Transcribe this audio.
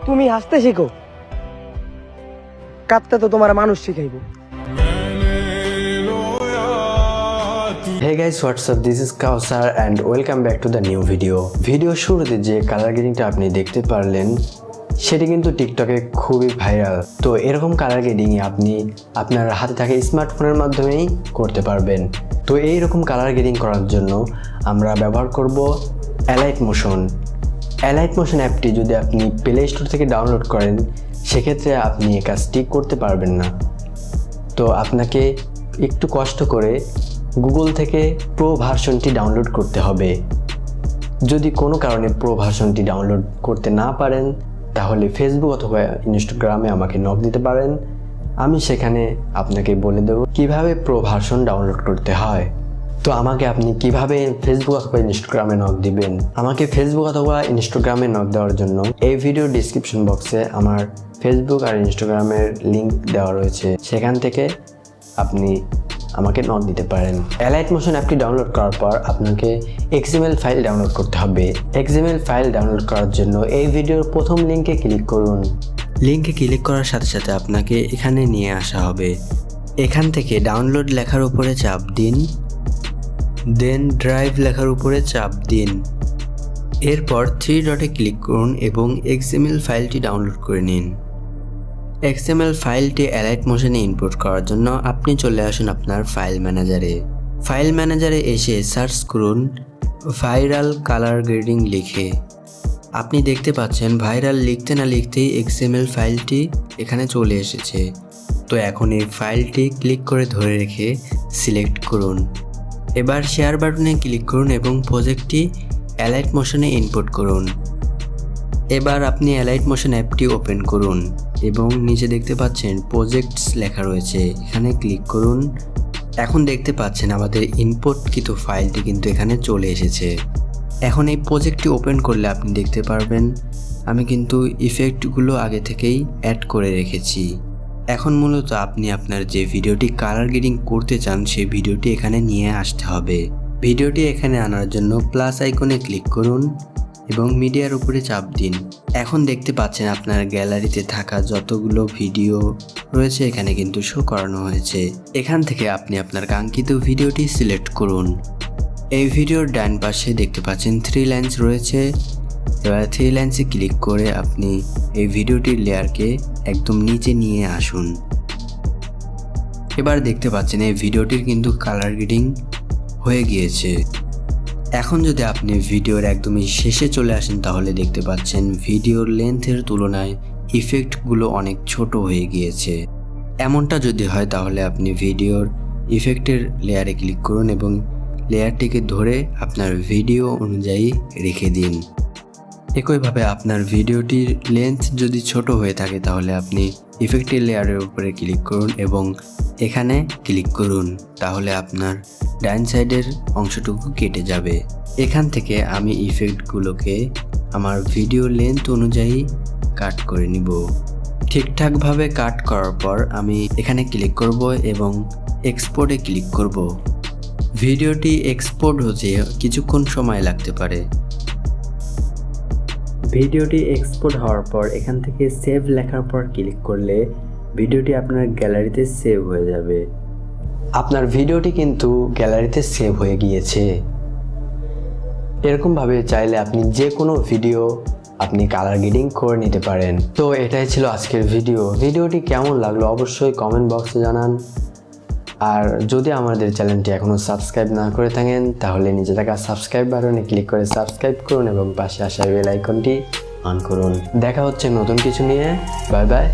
তুমি হাসতে শেখো, কাঁদতে তো তোমার মানুষ শিখাইবো। Hey guys, what's up? This is Kawsar and welcome back to the new video. Video শুরুতে যে কালার গ্রেডিংটা আপনি দেখতে পারলেন সেটি কিন্তু টিকটকে খুবই ভাইরাল। তো এরকম কালার গ্রেডিং আপনি আপনার হাতে থাকা স্মার্টফোনের মাধ্যমেই করতে পারবেন। তো এইরকম কালার গ্রেডিং করার জন্য আমরা ব্যবহার করব এলাইট মোশন। এলাইট মোশন অ্যাপটি যদি আপনি প্লে স্টোর থেকে ডাউনলোড করেন সেক্ষেত্রে আপনি এই কাজটি করতে পারবেন না। তো আপনাকে একটু কষ্ট করে গুগল থেকে প্রো ভার্সনটি ডাউনলোড করতে হবে। যদি কোনো কারণে প্রো ভার্সনটি ডাউনলোড করতে না পারেন তাহলে ফেসবুক অথবা ইনস্টাগ্রামে আমাকে নক দিতে পারেন, আমি সেখানে আপনাকে বলে দেব কিভাবে প্রো ভার্সন ডাউনলোড করতে হয়। তো আমাকে আপনি কিভাবে ফেসবুক অথবা ইনস্টাগ্রামে নক দিবেন? আমাকে ফেসবুক অথবা ইনস্টাগ্রামে নক দেওয়ার জন্য এই ভিডিও ডিসক্রিপশন বক্সে আমার ফেসবুক আর ইনস্টাগ্রামের লিঙ্ক দেওয়া রয়েছে, সেখান থেকে আপনি আমাকে নক দিতে পারেন। এলাইট মোশন অ্যাপটি ডাউনলোড করার পর আপনাকে XML ফাইল ডাউনলোড করতে হবে। XML ফাইল ডাউনলোড করার জন্য এই ভিডিওর প্রথম লিঙ্কে ক্লিক করুন। লিঙ্কে ক্লিক করার সাথে সাথে আপনাকে এখানে নিয়ে আসা হবে। এখান থেকে ডাউনলোড লেখার উপরে চাপ দিন, দেন ড্রাইভ লেখার উপরে চাপ দিন। এরপর 3 ডটে ক্লিক করুন এবং XML ফাইলটি ডাউনলোড করে নিন। XML ফাইলটি এলাইট মোশনে ইনপুট করার জন্য আপনি চলে আসুন আপনার ফাইল ম্যানেজারে। ফাইল ম্যানেজারে এসে সার্চ করুন ভাইরাল কালার গ্রেডিং লিখে। আপনি দেখতে পাচ্ছেন ভাইরাল লিখতে না লিখতেই XML ফাইলটি এখানে চলে এসেছে। তো এখন এই ফাইলটি ক্লিক করে ধরে রেখে সিলেক্ট করুন। এবার শেয়ার বাটনে ক্লিক করুন এবং প্রজেক্টটি এলাইট মোশনে ইনপুট করুন। এবার আপনি এলাইট মোশন অ্যাপটি ওপেন করুন এবং নিচে দেখতে পাচ্ছেন প্রজেক্টস লেখা রয়েছে, এখানে ক্লিক করুন। এখন দেখতে পাচ্ছেন আমাদের ইনপুটকৃত ফাইলটি কিন্তু এখানে চলে এসেছে। এখন এই প্রজেক্টটি ওপেন করলে আপনি দেখতে পারবেন আমি কিন্তু ইফেক্টগুলো আগে থেকেই অ্যাড করে রেখেছি। এখন মূলত আপনি আপনার যে ভিডিওটি কালার গ্রেডিং করতে চান সেই ভিডিওটি এখানে নিয়ে আসতে হবে। ভিডিওটি এখানে আনার জন্য প্লাস আইকনে ক্লিক করুন এবং মিডিয়ার উপরে চাপ দিন। এখন দেখতে পাচ্ছেন আপনার গ্যালারিতে থাকা যতগুলো ভিডিও রয়েছে এখানে কিন্তু শো করানো হয়েছে। এখান থেকে আপনি আপনার কাঙ্ক্ষিত ভিডিওটি সিলেক্ট করুন। এই ভিডিওর ডান পাশে দেখতে পাচ্ছেন 3 লাইন্স রয়েছে। এবার 3 লাইন্সে ক্লিক করে আপনি এই ভিডিওটির লেয়ারকে একদম নিচে নিয়ে আসুন। এবার দেখতে পাচ্ছেন এই ভিডিওটির কিন্তু কালার গ্রেডিং হয়ে গিয়েছে। এখন যদি আপনি ভিডিওর একদমই শেষে চলে আসেন তাহলে দেখতে পাচ্ছেন ভিডিওর লেন্থের তুলনায় ইফেক্টগুলো অনেক ছোট হয়ে গিয়েছে। এমনটা যদি হয় তাহলে আপনি ভিডিওর ইফেক্টের লেয়ারে ক্লিক করুন এবং লেয়ারটিকে ধরে আপনার ভিডিও অনুযায়ী রেখে দিন। একইভাবে আপনার ভিডিওটির লেন্থ যদি ছোট হয়ে থাকে তাহলে আপনি ইফেক্টের লেয়ারের উপরে ক্লিক করুন এবং এখানে ক্লিক করুন, তাহলে আপনার ডান সাইডের অংশটুকু কেটে যাবে। এখান থেকে আমি ইফেক্টগুলোকে আমার ভিডিও লেন্থ অনুযায়ী কাট করে নিব। ঠিকঠাকভাবে কাট করার পর আমি এখানে ক্লিক করব এবং এক্সপোর্টে ক্লিক করব। ভিডিওটি এক্সপোর্ট হতে কিছুক্ষণ সময় লাগতে পারে। ভিডিওটি এক্সপোর্ট হওয়ার পর এখান থেকে সেভ লেখার পর ক্লিক করলে ভিডিওটি আপনার গ্যালারিতে সেভ হয়ে যাবে। আপনার ভিডিওটি কিন্তু গ্যালারিতে সেভ হয়ে গিয়েছে। এরকমভাবে চাইলে আপনি যে কোনো ভিডিও আপনি কালার গ্রেডিং করে নিতে পারেন। তো এটাই ছিল আজকের ভিডিওটি কেমন লাগলো অবশ্যই কমেন্ট বক্সে জানান। আর যদি আমাদের চ্যানেলটি এখনও সাবস্ক্রাইব না করে থাকেন তাহলে নিচে থাকা সাবস্ক্রাইব বাটনে ক্লিক করে সাবস্ক্রাইব করুন এবং পাশে আসা বেল আইকনটি অন করুন। দেখা হচ্ছে নতুন কিছু নিয়ে। Bye bye.